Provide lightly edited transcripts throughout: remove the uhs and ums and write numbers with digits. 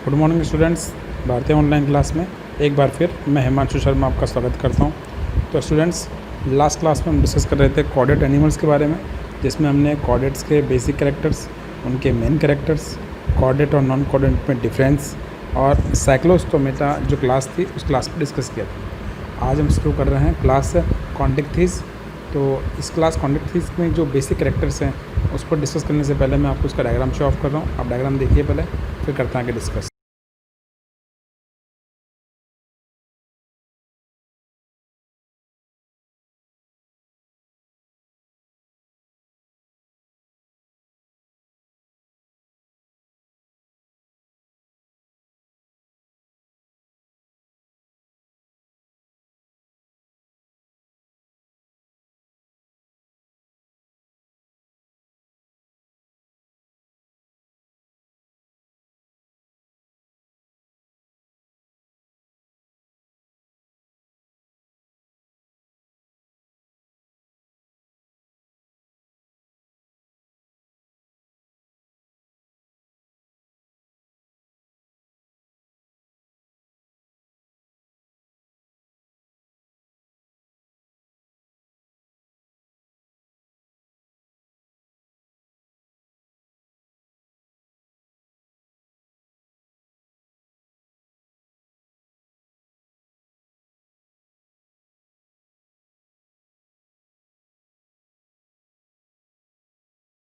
Good morning students. भारतीय online class में एक बार फिर मैं हिमांशु शर्मा आपका स्वागत करता हूं। तो स्टूडेंट्स, लास्ट क्लास में हम डिस्कस कर रहे थे कॉर्डेट एनिमल्स के बारे में, जिसमें हमने कॉर्डेट्स के बेसिक कैरेक्टर्स, उनके मेन कैरेक्टर्स, कॉर्डेट और नॉन कॉर्डेट में डिफरेंस और साइक्लोस्टोमेटा जो क्लास थी उस क्लास पर डिस्कस किया था। आज हम शुरू कर रहे हैं क्लास कॉन्डिक्थिस। तो इस क्लास कॉन्डिक्थिस में जो बेसिक कैरेक्टर्स हैं उस पर डिस्कस करने से पहले मैं आपको उसका डायग्राम शो ऑफ कर रहा हूँ। आप डायग्राम देखिए पहले, फिर करते हैं आगे डिस्कस।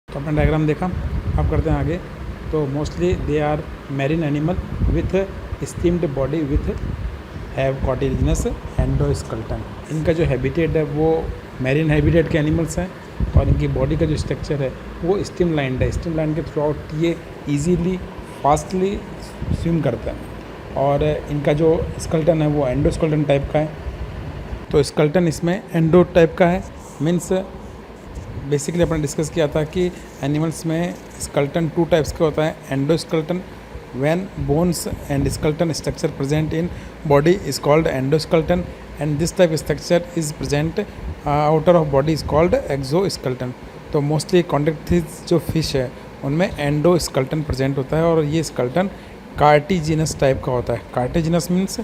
तो अपना डायग्राम देखा, अब करते हैं आगे। तो mostly they are marine animal with steamed body with have cartilaginous endoskeleton. इनका जो हैबिटेट है वो मैरीन हैबिटेट के एनिमल्स हैं और इनकी बॉडी का जो स्ट्रक्चर है वो स्टीमलाइंड है। स्टीमलाइन के थ्रू आउट ये इजीली फास्टली स्विम करते हैं और इनका जो स्केलेटन है वो एंडोस्केलेटन टाइप का है। तो स्केलेटन इसमें एंडो टाइप का है, मीन्स बेसिकली अपने डिस्कस किया था कि एनिमल्स में स्केलेटन टू टाइप्स का होता है। Endoskeleton, when bones and skeleton structure present in body is called endoskeleton and this type structure is present outer of body is called exoskeleton. तो mostly कॉन्डिक्थिस जो फिश है उनमें एंडोस्केलेटन प्रेजेंट होता है और ये स्केलेटन कार्टिजिनस टाइप का होता है। कार्टिजिनस मीन्स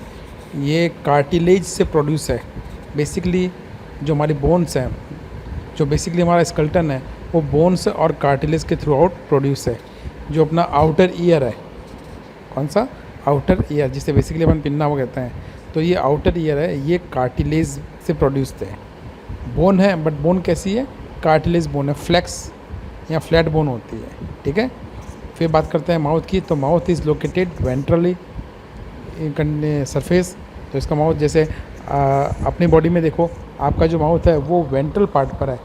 ये कार्टिलेज से प्रोड्यूस है। बेसिकली जो हमारी बोन्स हैं, जो बेसिकली हमारा स्केलेटन है वो बोन्स और कार्टिलेज के थ्रू आउट प्रोड्यूस है। जो अपना आउटर ईयर है, कौन सा आउटर ईयर, जिसे बेसिकली अपन पिन्ना वो कहते हैं, तो ये आउटर ईयर है, ये कार्टिलेज से प्रोड्यूस्ड है। बोन है, बट बोन कैसी है, कार्टिलेज बोन है, फ्लैक्स या फ्लैट बोन होती है, ठीक है। फिर बात करते हैं माउथ की। तो mouth is located ventrally surface. तो इसका माउथ जैसे अपनी बॉडी में देखो, आपका जो माउथ है वो वेंट्रल पार्ट पर है।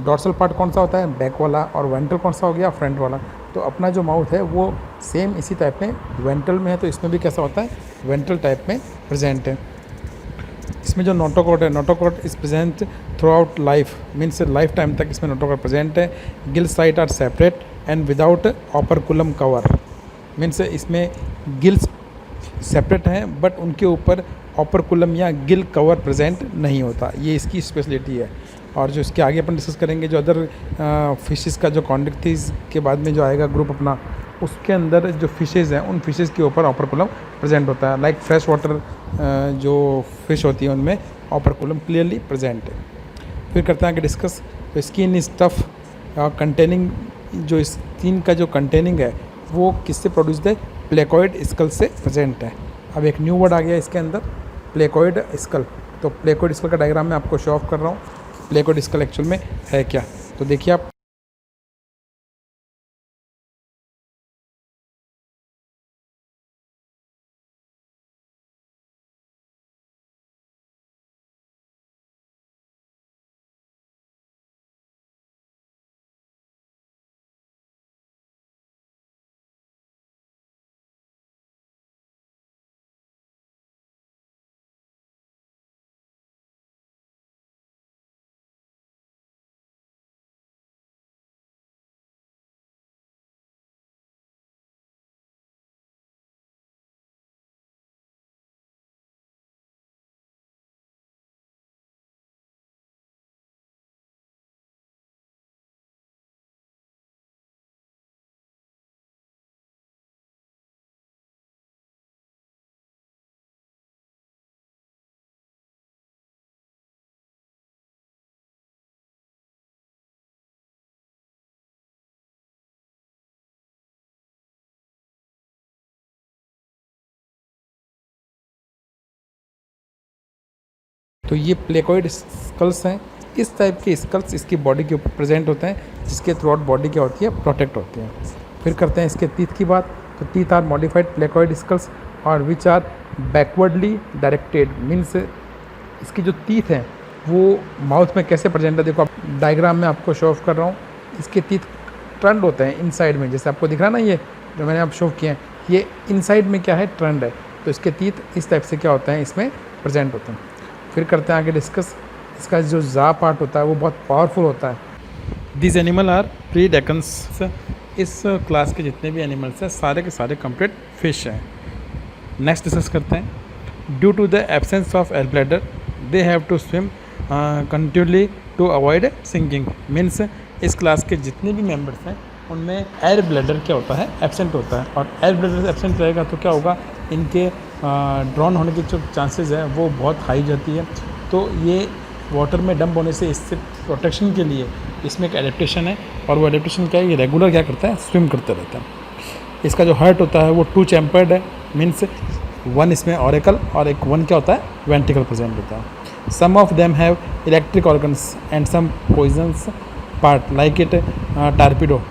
डॉर्सल पार्ट कौन सा होता है, बैक वाला, और वेंट्रल कौन सा हो गया, फ्रंट वाला। तो अपना जो माउथ है वो सेम इसी टाइप में वेंट्रल में है, तो इसमें भी कैसा होता है, वेंट्रल टाइप में प्रेजेंट है। इसमें जो नोटोकॉर्ड है, notochord is present throughout life, means lifetime तक इसमें नोटोकॉर्ड प्रेजेंट है। Gill site are separate and without operculum cover, means इसमें गिल्स सेपरेट हैं बट उनके ऊपर ऑपरकुलम या गिल कवर प्रेजेंट नहीं होता। ये इसकी स्पेशलिटी है। और जो इसके आगे अपन डिस्कस करेंगे, जो अदर फिशेस का जो कॉन्डिक्थिस के बाद में जो आएगा ग्रुप अपना, उसके अंदर जो फिशेज़ हैं उन फिशेज़ के ऊपर ऑपरकुलम प्रेजेंट होता है। लाइक फ्रेश वाटर जो फिश होती है उनमें ऑपरकुलम क्लियरली प्रेजेंट है। फिर करते हैं आगे डिस्कस। तो स्किन इज टफ कंटेनिंग, जो स्किन का जो कंटेनिंग है वो किससे प्रोड्यूस्ड है, प्लेकॉइड स्कल से प्रेजेंट है। अब एक न्यू वर्ड आ गया इसके अंदर, प्लेकॉइड स्कल। तो प्लेकॉइड स्कल का डायग्राम मैं आपको शो ऑफ कर रहा हूँ, प्लेकॉइड स्कल एक्चुअल में है क्या। तो देखिए आप तो ये प्लेकोइड स्कल्स हैं। इस टाइप के स्कल्स इसकी बॉडी के ऊपर प्रेजेंट होते हैं, जिसके थ्रू आउट बॉडी क्या होती है, प्रोटेक्ट होती है। फिर करते हैं इसके टीथ की बात। तो teeth are modified placoid scales और which are backwardly directed, means इसकी जो टीथ हैं वो माउथ में कैसे प्रेजेंट है, देखो आप डायग्राम में आपको शो ऑफ कर रहा हूँ। इसके टीथ ट्रेंड होते हैं इनसाइड में, जैसे आपको दिख रहा है ना, ये जो मैंने आप शो किए हैं, ये इनसाइड में क्या है, ट्रेंड है। तो इसके टीथ इस टाइप से क्या होते हैं, इसमें प्रेजेंट होते हैं। फिर करते हैं आगे डिस्कस। इसका जो जा पार्ट होता है वो बहुत पावरफुल होता है। This animal are predators. इस क्लास के जितने भी एनिमल्स हैं सारे के सारे कंप्लीट फिश हैं। नेक्स्ट डिस्कस करते हैं। Due to the absence of air bladder they have to swim continuously to avoid sinking. Means इस क्लास के जितने भी मेंबर्स हैं उनमें एयर ब्लैडर क्या होता है, एब्सेंट होता है। और एयर ब्लैडर एब्सेंट रहेगा तो क्या होगा, इनके ड्रॉन होने की जो चांसेस है वो बहुत हाई जाती है। तो ये वाटर में डंप होने से इससे प्रोटेक्शन के लिए इसमें एक एडेप्टेशन है, और वो एडेप्टेशन क्या है, ये रेगुलर क्या करता है, स्विम करते रहता है। इसका जो हार्ट होता है वो 2 चैम्पर्ड है, मीन्स 1 इसमें ऑरिकल और एक 1 क्या होता है, वेंट्रिकल प्रेजेंट होता है। Some of them have electric organs and some poisons part like it torpedo.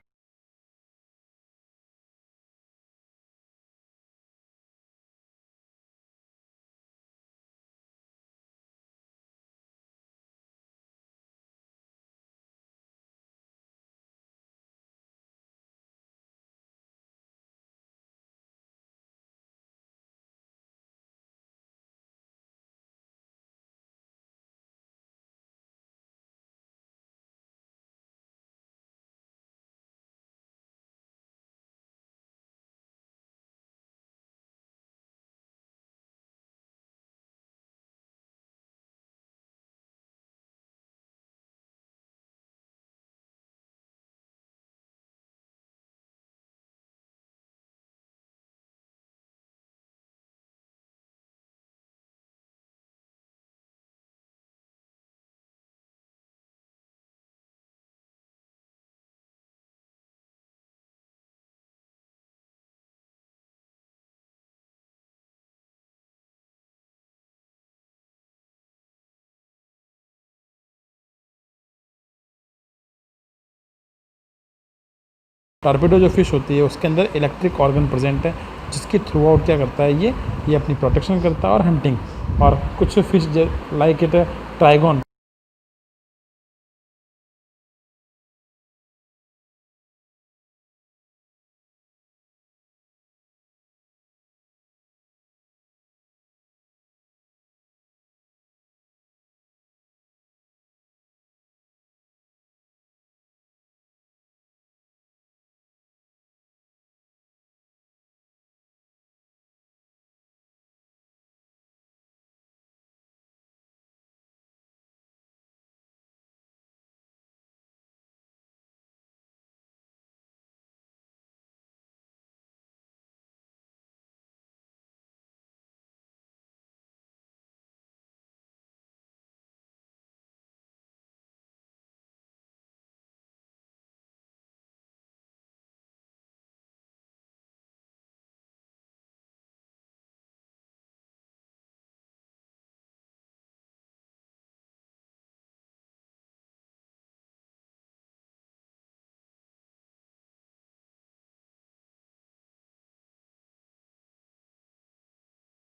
Torpedo जो फिश होती है उसके अंदर इलेक्ट्रिक ऑर्गन प्रेजेंट है, जिसके थ्रू आउट क्या करता है, ये अपनी प्रोटेक्शन करता है और हंटिंग। और कुछ फिश लाइक इट ट्राइगोन।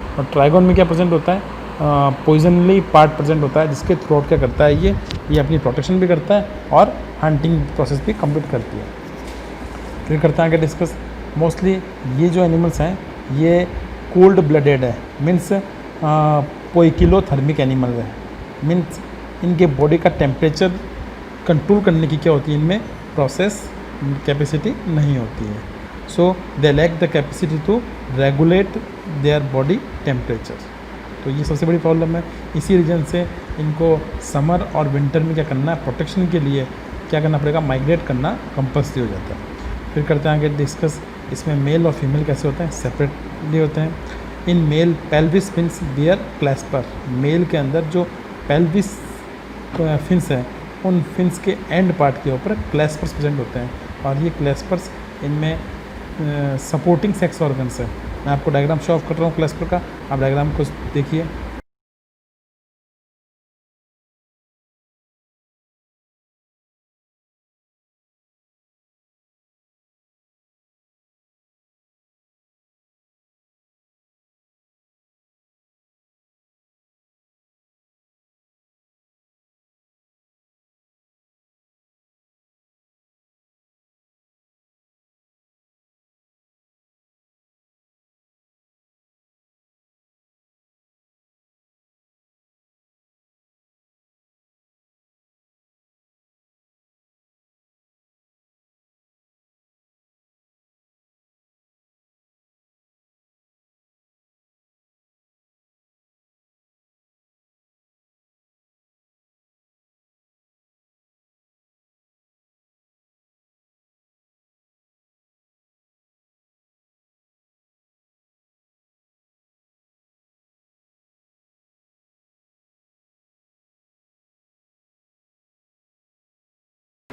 और ट्राइगोन में क्या प्रेजेंट होता है, पॉइजनली पार्ट प्रेजेंट होता है, जिसके थ्रू आउट क्या करता है, ये अपनी प्रोटेक्शन भी करता है और हंटिंग प्रोसेस भी कंप्लीट करती है। फिर करते हैं आगे डिस्कस। मोस्टली ये जो एनिमल्स हैं ये कोल्ड ब्लडेड है, मीन्स पोइकिलोथर्मिक एनिमल है। मीन्स इनके बॉडी का टेम्परेचर कंट्रोल करने की क्या होती है, इनमें प्रोसेस कैपेसिटी नहीं होती है। So they lack the capacity to regulate their body temperature. तो ये सबसे बड़ी प्रॉब्लम है। इसी रीजन से इनको समर और विंटर में क्या करना है, प्रोटेक्शन के लिए क्या करना पड़ेगा, माइग्रेट करना कंपल्सरी हो जाता है। फिर करते हैं आगे डिस्कस। इसमें मेल और फीमेल कैसे होते हैं, सेपरेटली होते हैं। In male pelvis fins bear claspers. Male के अंदर जो पेल्विस फिन्स हैं उन फिन्स के एंड पार्ट के ऊपर क्लैस्पर्स प्रेजेंट होते हैं, और ये क्लैस्पर्स इनमें सपोर्टिंग सेक्स ऑर्गन्स है। मैं आपको डायग्राम शो ऑफ कर रहा हूँ क्लैस्पर का, आप डायग्राम को देखिए।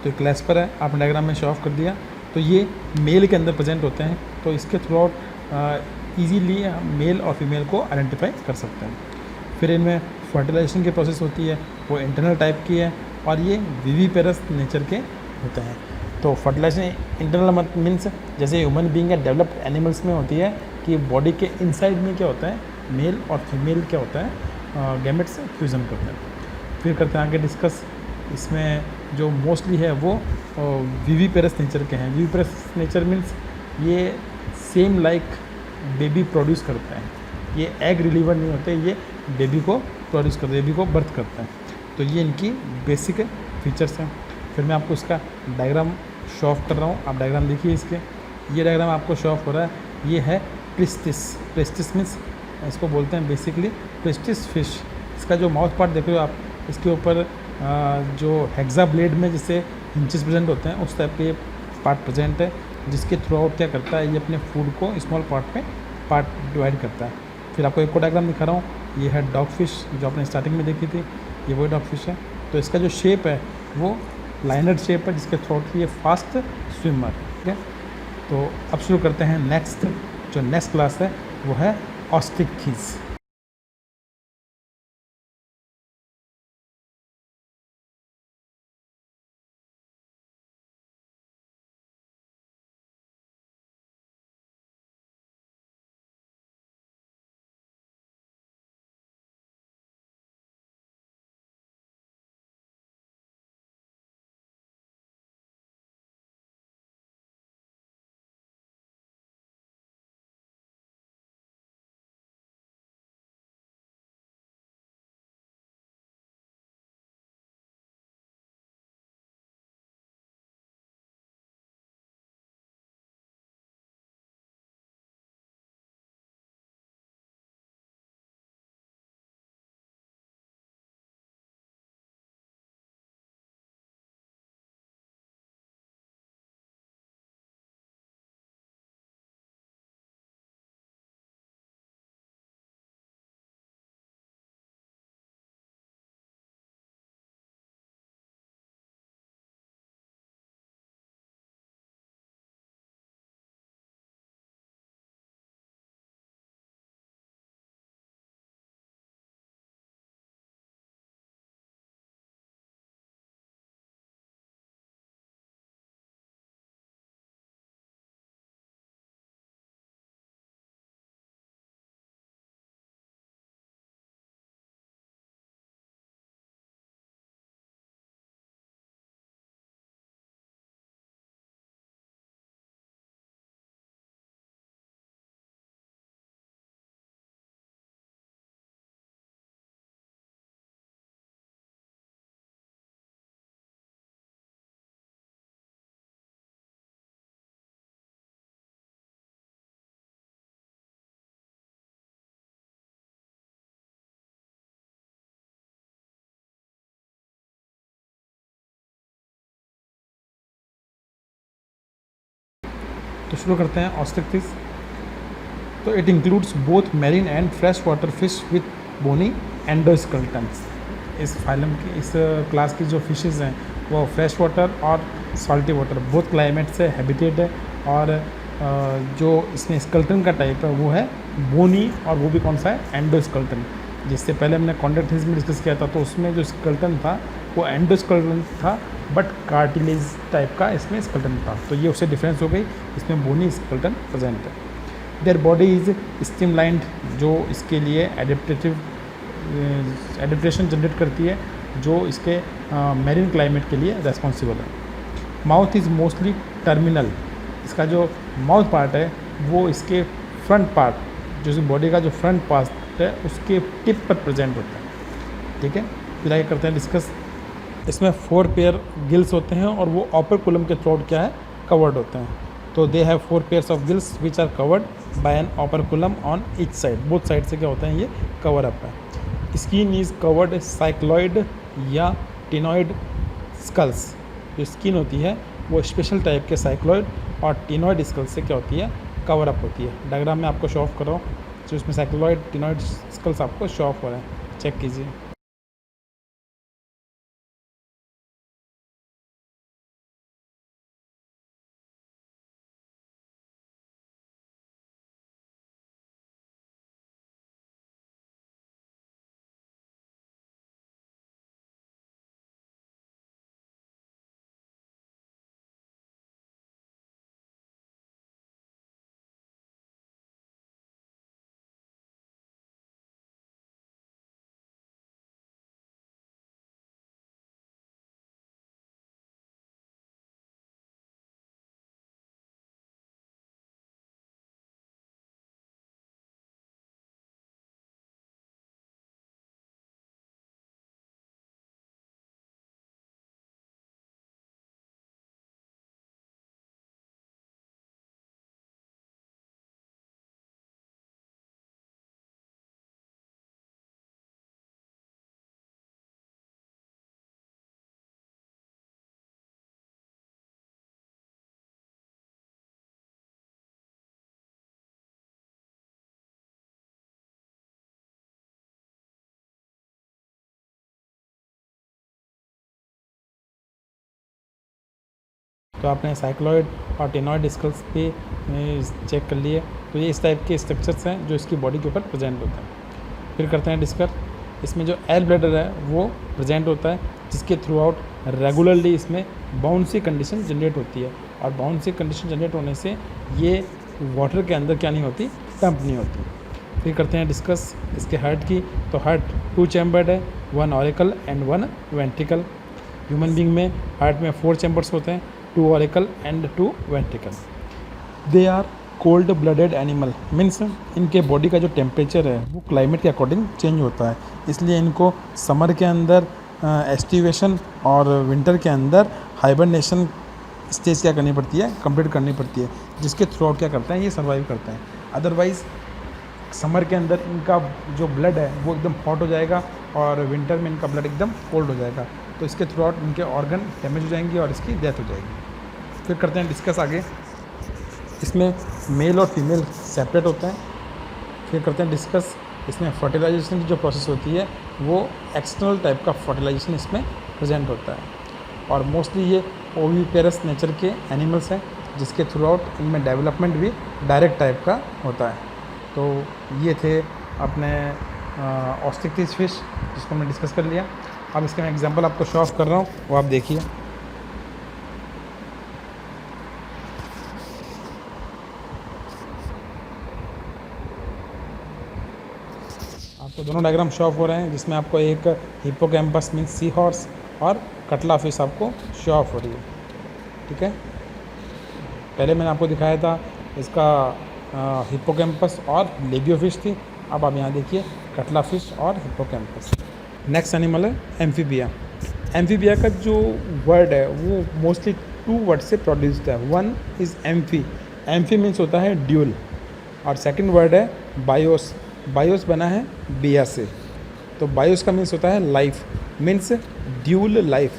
तो क्लैस्पर है, आपने डायग्राम में शो ऑफ कर दिया। तो ये मेल के अंदर प्रेजेंट होते हैं, तो इसके थ्रू आउट ईजीली हम मेल और फीमेल को आइडेंटिफाई कर सकते हैं। फिर इनमें फर्टिलाइजेशन की प्रोसेस होती है, वो इंटरनल टाइप की है और ये विविपेरस नेचर के होते हैं। तो फर्टिलाइजेशन इंटरनल मीन्स जैसे ह्यूमन बीइंग या डेवलप्ड एनिमल्स में होती है कि बॉडी के इनसाइड में क्या होता है, मेल और फीमेल क्या होता है, गैमेट्स फ्यूज़न करते हैं। फिर करते हैं आगे डिस्कस। इसमें जो मोस्टली है वो विविपेरस नेचर के हैं। विविपेरस नेचर मीन्स ये सेम लाइक बेबी प्रोड्यूस करते हैं, ये एग रिलीवर नहीं होते, ये बेबी को प्रोड्यूस करते हैं, बेबी को बर्थ करते हैं। तो ये इनकी बेसिक फीचर्स हैं। फिर मैं आपको इसका डायग्राम शो ऑफ कर रहा हूँ, आप डायग्राम देखिए इसके। ये डायग्राम आपको शो ऑफ हो रहा है, ये है प्रिस्टिस। प्रिस्टिस मीन्स इसको बोलते हैं बेसिकली प्रिस्टिस फिश। इसका जो माउथ पार्ट देख रहे हो आप, इसके ऊपर जो हेक्सा ब्लेड में जैसे इंचेस प्रेजेंट होते हैं उस टाइप के पार्ट प्रेजेंट है, जिसके थ्रू आउट क्या करता है, ये अपने फूड को स्मॉल पार्ट में पार्ट डिवाइड करता है। फिर आपको एक और डायग्राम दिखा रहा हूँ, ये है डॉग फिश जो आपने स्टार्टिंग में देखी थी, ये वही डॉग फिश है। तो इसका जो शेप है वो लाइनर शेप है, जिसके थ्रू आउट ये फास्ट स्विमर। ठीक है, तो अब शुरू करते हैं नेक्स्ट। जो नेक्स्ट क्लास है वो है ऑस्ट्रिचीज। तो शुरू करते हैं ऑस्ट्रिचीज। तो it includes both marine and fresh water fish with bony endoskeletons. इस फाइलम की, इस क्लास की जो फिशेस हैं वो फ्रेश वाटर और सॉल्टी वाटर बोथ क्लाइमेट से हैबिटेट है। और जो इसमें स्केलेटन का टाइप है वो है बोनी, और वो भी कौन सा है, एंडोस्केलेटन। जिससे पहले हमने कॉन्ट्रैक्ट में डिस्कस किया था, तो उसमें जो स्केलेटन था वो एंडोस्केलेटन था, बट कार्टिलेज टाइप का इसमें स्केलेटन था। तो ये उससे डिफरेंस हो गई, इसमें बोनी स्केलेटन प्रेजेंट है। देयर बॉडी इज़ स्ट्रीमलाइंड, जो इसके लिए एडेप्टेशन जनरेट करती है, जो इसके मैरीन क्लाइमेट के लिए रेस्पॉन्सिबल है। Mouth is mostly terminal. इसका जो माउथ पार्ट है वो इसके फ्रंट पार्ट, जो इस बॉडी का जो फ्रंट पार्ट है उसके टिप पर प्रेजेंट होता है। ठीक है, फिर आगे करते हैं डिस्कस। इसमें 4 पेयर गिल्स होते हैं और वो ऑपरकुलम के थ्रू क्या है, कवर्ड होते हैं। तो they have 4 pairs of gills which are covered by an operculum on each side. Both side से क्या होता है, ये कवर अप है। स्किन इज कवर्ड साइक्लॉइड या टिनॉइड स्कल्स। जो स्किन होती है वो स्पेशल टाइप के साइक्लॉइड और टिनॉइड स्कल्स से क्या होती है, कवर अप होती है। डायग्राम में आपको शो ऑफ कर रहा हूँ, जो इसमें साइक्लॉइड टिनॉइड स्कल्स आपको शो ऑफ हो रहा है, चेक कीजिए। तो आपने साइक्लॉइड और टेनॉइड स्कल्स पे चेक कर लिए। तो ये इस टाइप के स्ट्रक्चर्स हैं जो इसकी बॉडी के ऊपर प्रेजेंट होते हैं। फिर करते हैं डिस्कस, इसमें जो एयर ब्लैडर है वो प्रेजेंट होता है, जिसके थ्रू आउट रेगुलरली इसमें बाउंसी कंडीशन जनरेट होती है, और बाउंसी कंडीशन जनरेट होने से ये वाटर के अंदर क्या नहीं होती, डंप नहीं होती। फिर करते हैं डिस्कस इसके हार्ट की। तो हार्ट 2 चैम्बर्ड है, 1 auricle and 1 ventricle. Human being में हार्ट में 4 चैम्बर्स होते हैं, 2 auricle and 2 ventricle. They are cold blooded animal, means इनके बॉडी का जो टेम्परेचर है वो क्लाइमेट के अकॉर्डिंग चेंज होता है, इसलिए इनको समर के अंदर एस्टिवेशन और विंटर के अंदर हाइबरनेशन स्टेज क्या करनी पड़ती है, कंप्लीट करनी पड़ती है, जिसके थ्रू आउट क्या करते हैं, ये सर्वाइव करते हैं। अदरवाइज़ समर के अंदर इनका जो ब्लड है वो एकदम हॉट हो जाएगा और विंटर में इनका ब्लड एकदम कोल्ड हो जाएगा, तो इसके थ्रू आउट इनके ऑर्गन डैमेज हो जाएंगे और इसकी डेथ हो जाएगी। फिर करते हैं डिस्कस आगे, इसमें मेल और फीमेल सेपरेट होते हैं। फिर करते हैं डिस्कस, इसमें फर्टिलाइजेशन की जो प्रोसेस होती है वो एक्सटर्नल टाइप का फर्टिलाइजेशन इसमें प्रेजेंट होता है, और मोस्टली ये ओविपेरस नेचर के एनिमल्स हैं, जिसके थ्रू आउट इनमें डेवलपमेंट भी डायरेक्ट टाइप का होता है। तो ये थे अपने ऑस्ट्रिक्टिस फिश, जिसको हमने डिस्कस कर लिया। अब इसका मैं एग्जांपल आपको शो ऑफ कर रहा हूँ, वो आप देखिए। आपको दोनों डायग्राम शो ऑफ हो रहे हैं, जिसमें आपको एक हिप्पोकैम्पस मीन्स सी हॉर्स और कटला फिश आपको शो ऑफ हो रही है। ठीक है, पहले मैंने आपको दिखाया था इसका हिप्पोकैम्पस और लेबियो फिश थी। अब आप यहाँ देखिए कटला फिश और हिप्पोकैम्पस। नेक्स्ट एनिमल है एम्फीबिया। एम्फीबिया का जो वर्ड है वो मोस्टली 2 वर्ड से प्रोड्यूस्ड है। One is amphi, amphi means होता है ड्यूल, और सेकंड वर्ड है बायोस, बायोस बना है बिया से। तो बायोस का मीन्स होता है लाइफ, मीन्स ड्यूल लाइफ।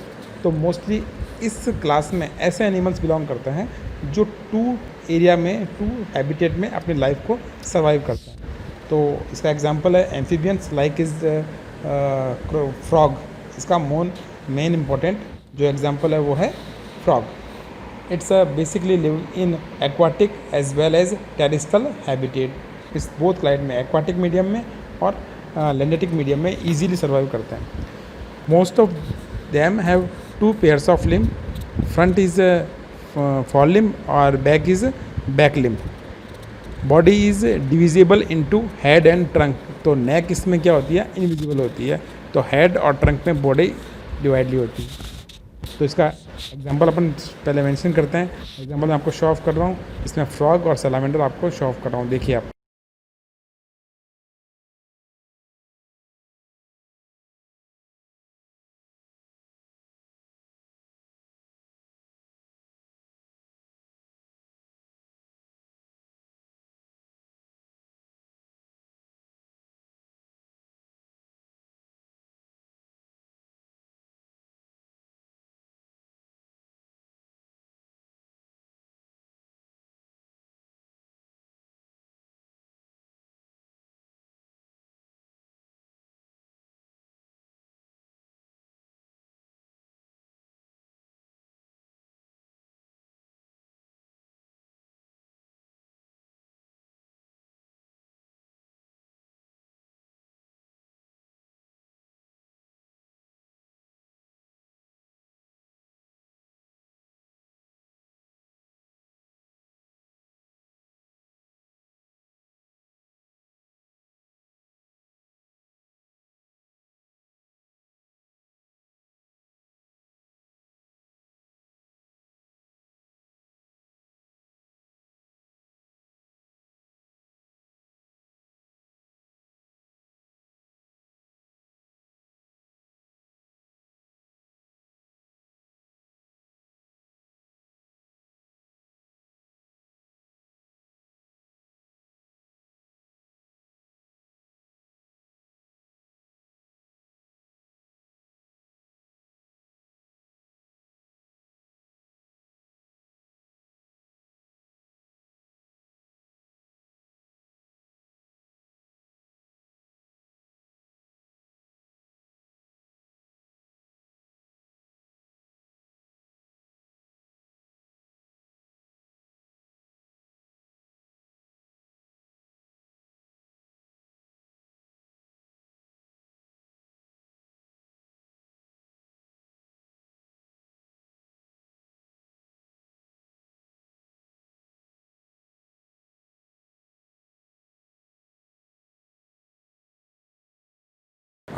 तो मोस्टली इस क्लास में ऐसे एनिमल्स बिलोंग करते हैं जो 2 एरिया में, 2 हैबिटेट में अपनी लाइफ को सर्वाइव करते हैं। तो इसका एग्जांपल है एम्फीबियंस लाइक इज फ्रॉग। इसका मेन इम्पोर्टेंट जो एग्जांपल है वो है frog. It's basically live in aquatic as well as terrestrial habitat. इस बोथ क्लाइमेट में, एक्वाटिक मीडियम में और लैंडेटिक मीडियम में इजीली सर्वाइव करते हैं। Most of them have 2 pairs of limb, front is fore limb और back is back limb. Body is divisible into head and trunk. तो नेक इसमें क्या होती है, इनविजिबल होती है, तो हेड और ट्रंक में बॉडी डिवाइडली होती है। तो इसका एग्जांपल अपन पहले मेंशन करते हैं। एग्जांपल मैं आपको शो ऑफ कर रहा हूँ, इसमें फ्रॉग और सैलामेंडर आपको शो ऑफ कर रहा हूँ, देखिए आप।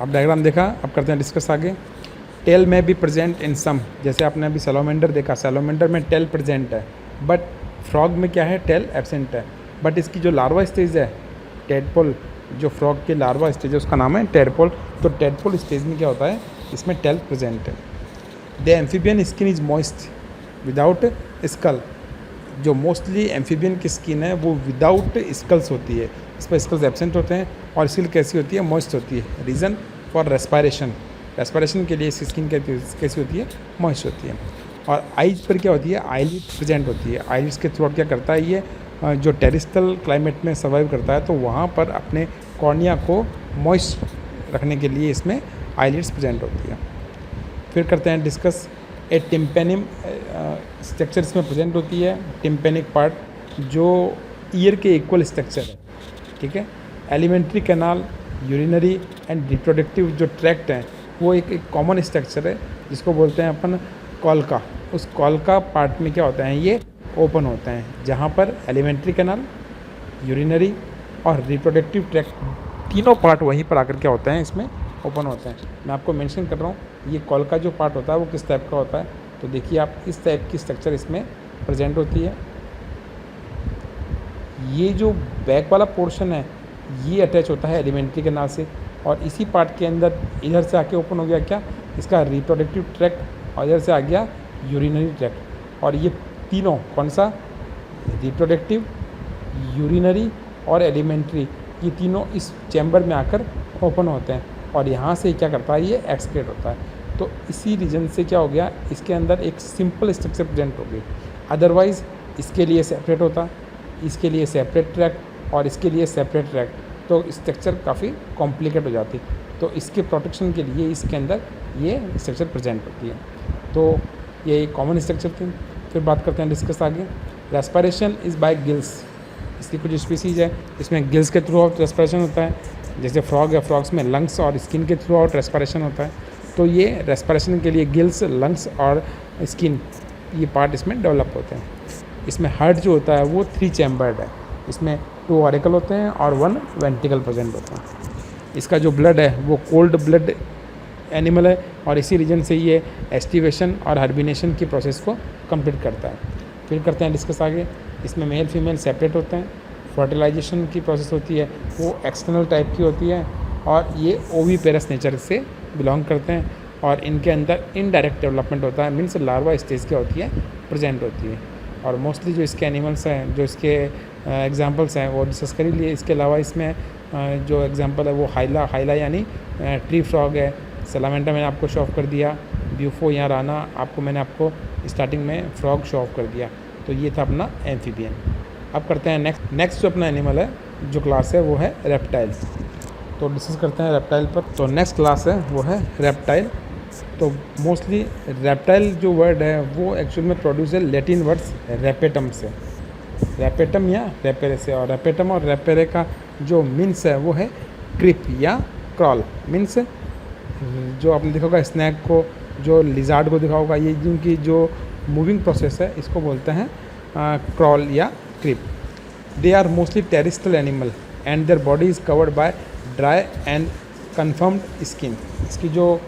आप डायग्राम देखा, अब करते हैं डिस्कस आगे। टेल में भी प्रेजेंट इन सम, जैसे आपने अभी सैलोमेंडर देखा, सैलोमेंडर में टेल प्रेजेंट है, बट फ्रॉग में क्या है, टेल एब्सेंट है। बट इसकी जो लार्वा स्टेज है, टेडपोल, जो फ्रॉग की लार्वा स्टेज है उसका नाम है टेडपोल। तो टेडपोल स्टेज में क्या होता है, इसमें टेल प्रेजेंट है। The amphibian skin is moist without scale, जो मोस्टली एम्फीबियन की स्किन है वो विदाउट स्कल्स होती है, इस पर स्कल्स एब्सेंट होते हैं। और स्किन कैसी होती है, मॉइस्ट होती है। रीज़न फॉर रेस्पायरेशन, रेस्पायरेशन के लिए इसकी स्किन कैसी होती है, मॉइस्ट होती है। और आइज पर क्या होती है, आईलिड प्रेजेंट होती है। आईलिड्स के थ्रू क्या करता है ये, जो टेरिस्टल क्लाइमेट में सर्वाइव करता है तो वहाँ पर अपने कॉर्निया को मॉइस्ट रखने के लिए इसमें आईलिड्स प्रेजेंट होती है। फिर करते हैं डिस्कस। ए टिम्पेनिम स्ट्रक्चर इसमें प्रेजेंट होती है। टिम्पेनिक पार्ट जो ईयर के इक्वल स्ट्रक्चर है, ठीक है। Alimentary canal, urinary and reproductive जो ट्रैक्ट हैं वो एक कॉमन स्ट्रक्चर है जिसको बोलते हैं अपन कॉल्का। उस कॉल्का पार्ट में क्या होता है, ये ओपन होते हैं, जहाँ पर एलिमेंट्री कैनाल, यूरिनरी और रिप्रोडक्टिव ट्रैक्ट तीनों पार्ट वहीं पर आकर क्या होते हैं, इसमें ओपन होते हैं। मैं आपको मेंशन कर रहा हूँ ये कॉल्का जो पार्ट होता है वो किस टाइप का होता है। तो देखिए आप, इस टाइप की स्ट्रक्चर इसमें प्रेजेंट होती है। ये जो बैक वाला पोर्शन है ये अटैच होता है एलिमेंट्री कैनाल से, और इसी पार्ट के अंदर इधर से आके ओपन हो गया क्या, इसका रिप्रोडक्टिव ट्रैक्ट, और इधर से आ गया यूरिनरी ट्रैक्ट। और ये तीनों कौन सा, रिप्रोडक्टिव, यूरिनरी और एलिमेंट्री, ये तीनों इस चैम्बर में आकर ओपन होते हैं और यहाँ से क्या करता है, ये एक्सक्रीट होता है। तो इसी रीजन से क्या हो गया, इसके अंदर एक सिंपल स्ट्रक्चर प्रेजेंट हो गई। अदरवाइज़ इसके लिए सेपरेट होता, इसके लिए सेपरेट ट्रैक्ट और इसके लिए सेपरेट ट्रैक्ट, तो स्ट्रक्चर काफ़ी कॉम्प्लिकेट हो जाती। तो इसके प्रोटेक्शन के लिए इसके अंदर ये स्ट्रक्चर प्रेजेंट होती है। तो ये कॉमन स्ट्रक्चर थी। फिर बात करते हैं डिस्कस आगे। रेस्पिरेशन इज़ बाय गिल्स, इसकी कुछ स्पीसीज है इसमें गिल्स के थ्रू आउट रेस्पिरेशन होता है। जैसे फ्रॉग है, फ्रॉग्स में लंग्स और स्किन के थ्रू आउट रेस्पिरेशन होता है। तो ये रेस्पिरेशन के लिए गिल्स, लंग्स और स्किन, ये पार्ट इसमें डेवलप होते हैं। इसमें हार्ट जो होता है वो 3 चैम्बर्ड है, इसमें 2 ऑरिकल होते हैं और 1 वेंट्रिकल प्रेजेंट होता है। इसका जो ब्लड है वो कोल्ड ब्लड एनिमल है और इसी रीजन से ये एस्टिवेशन और हार्बिनेशन की प्रोसेस को कंप्लीट करता है। फिर करते हैं डिस्कस आगे। इसमें मेल फीमेल सेपरेट होते हैं। फर्टिलाइजेशन की प्रोसेस होती है वो एक्सटर्नल टाइप की होती है और ये ओवीपेरस नेचर से बिलोंग करते हैं और इनके अंदर इनडायरेक्ट डेवलपमेंट होता है, मीन्स लार्वा स्टेज क्या होती है, प्रेजेंट होती है। और मोस्टली जो इसके एनिमल्स हैं, जो इसके एग्जांपल्स हैं वो डिस्कस कर ही लिए। इसके अलावा इसमें जो एग्जांपल है वो हाइला यानी ट्री फ्रॉग है। सलामेंटा मैंने आपको शो ऑफ कर दिया, ब्यूफो यहाँ राना आपको मैंने आपको स्टार्टिंग में फ्रॉग शो ऑफ कर दिया। तो ये था अपना एम्फीबियन। अब करते हैं नेक्स्ट जो अपना एनिमल है, जो क्लास है वो है रेप्टाइल। तो डिस्कस करते हैं रेप्टाइल पर। तो नेक्स्ट क्लास है वो है रेप्टाइल। तो मोस्टली रेप्टाइल जो वर्ड है वो एक्चुअल में प्रोड्यूस है लैटिन वर्ड्स रेपेटम से, रेपेटम या रेपेरे से। और रेपेटम और रेपेरे का जो मीन्स है वो है क्रिप या क्रॉल। मीन्स जो आपने देखा होगा स्नैक को, जो लिजार्ड को देखा होगा, ये जिनकी जो मूविंग प्रोसेस है इसको बोलते हैं क्रॉल या creep. They are mostly terrestrial animal and their body is covered by dry and cornified skin. इसकी जो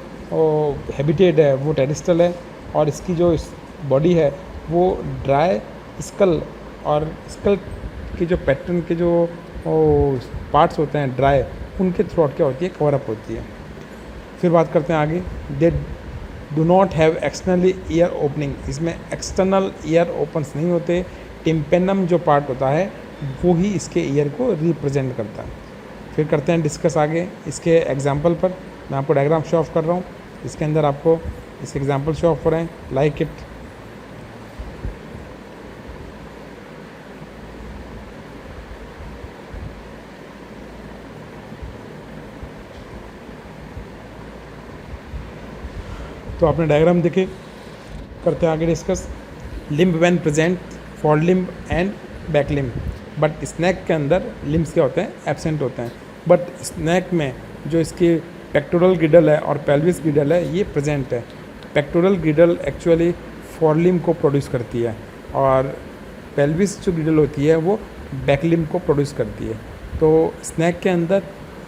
हैबिटेट है वो टेरिस्ट्रियल है और इसकी जो बॉडी है वो ड्राई स्कल और स्कल के जो पैटर्न के जो पार्ट्स होते हैं ड्राई, उनके थ्रू क्या होती है, कवर अप होती है। फिर बात करते हैं आगे। They do not have externally year opening, इसमें एक्सटर्नल ईयर ओपन्स नहीं होते। टिम्पेनम जो पार्ट होता है वो ही इसके ईयर को रिप्रेजेंट करता है। फिर करते हैं डिस्कस आगे इसके एग्जाम्पल पर। मैं आपको डायग्राम शो ऑफ कर रहा हूँ, इसके अंदर आपको इसके एग्जाम्पल शो ऑफ हो रहे हैं, लाइक इट। तो आपने डायग्राम देखे, करते हैं आगे discuss. Limb when present, fore limb and back limb. But snake के अंदर लिम्ब्स क्या होते हैं, एब्सेंट होते हैं। बट स्नैक में जो इसकी पेक्टोरल गिडल है और पेल्विस गिडल है ये प्रेजेंट है। Pectoral girdle actually for limb को प्रोड्यूस करती है और पेल्विस जो गिडल होती है वो बैक लिम्ब को प्रोड्यूस करती है। तो स्नैक के अंदर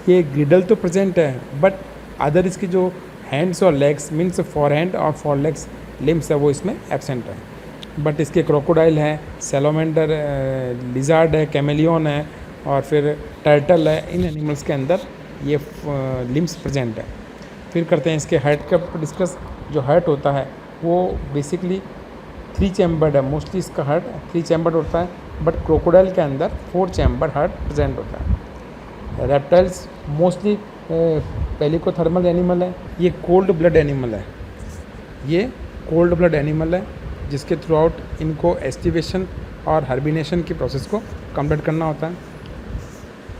ये गिडल तो प्रेजेंट है बट अदर इसकी जो हैंड्स और लेग्स मीन्स फॉर हैंड और फॉर लेग्स लिम्स है वो इसमें एब्सेंट है। बट इसके क्रोकोडाइल है, सैलोमेंडर, लिजार्ड है, कैमेलियन है और फिर टर्टल है, इन एनिमल्स के अंदर ये लिम्स प्रेजेंट है। फिर करते हैं इसके हार्ट का डिस्कस। जो हार्ट होता है वो बेसिकली 3 चैम्बर्ड है, मोस्टली इसका हार्ट 3 चैम्बर्ड होता है, बट क्रोकोडाइल के अंदर 4 चैम्बर्ड हार्ट प्रेजेंट होता है। रेप्टाइल्स मोस्टली पेलिकोथर्मल एनिमल है, ये कोल्ड ब्लड एनिमल है, ये कोल्ड ब्लड एनिमल है जिसके थ्रू आउट इनको एस्टिवेशन और हार्बिनेशन की प्रोसेस को कंप्लीट करना होता है।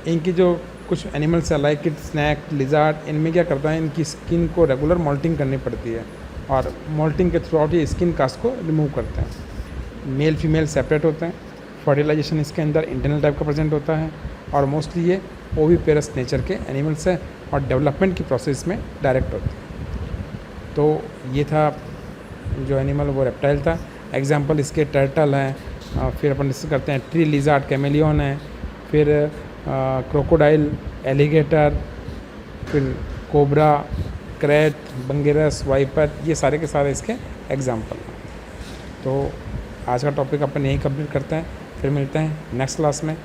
इनकी जो कुछ एनिमल्स है लाइक इट स्नैक, लिजार्ड, इनमें क्या करता है, इनकी स्किन को रेगुलर मोल्टिंग करनी पड़ती है और मोल्टिंग के थ्रू आउट ये स्किन कास्ट को रिमूव करते हैं। मेल फीमेल सेपरेट होते हैं। फर्टिलाइजेशन इसके अंदर इंटरनल टाइप का प्रेजेंट होता है और मोस्टली ये ओविपेरस नेचर के एनिमल्स है और डेवलपमेंट की प्रोसेस में डायरेक्ट होते हैं। तो ये था जो एनिमल वो रेप्टाइल था। एग्जांपल इसके टर्टल हैं, फिर अपन डिस्कस करते हैं ट्री लिजार्ड, कैमेलियन है, फिर क्रोकोडाइल, एलिगेटर, फिर कोबरा, क्रैट, बंगेरस, वाइपर, ये सारे के सारे इसके एग्जांपल हैं। तो आज का टॉपिक अपन यहीं कंप्लीट करते हैं, फिर मिलते हैं नेक्स्ट क्लास में।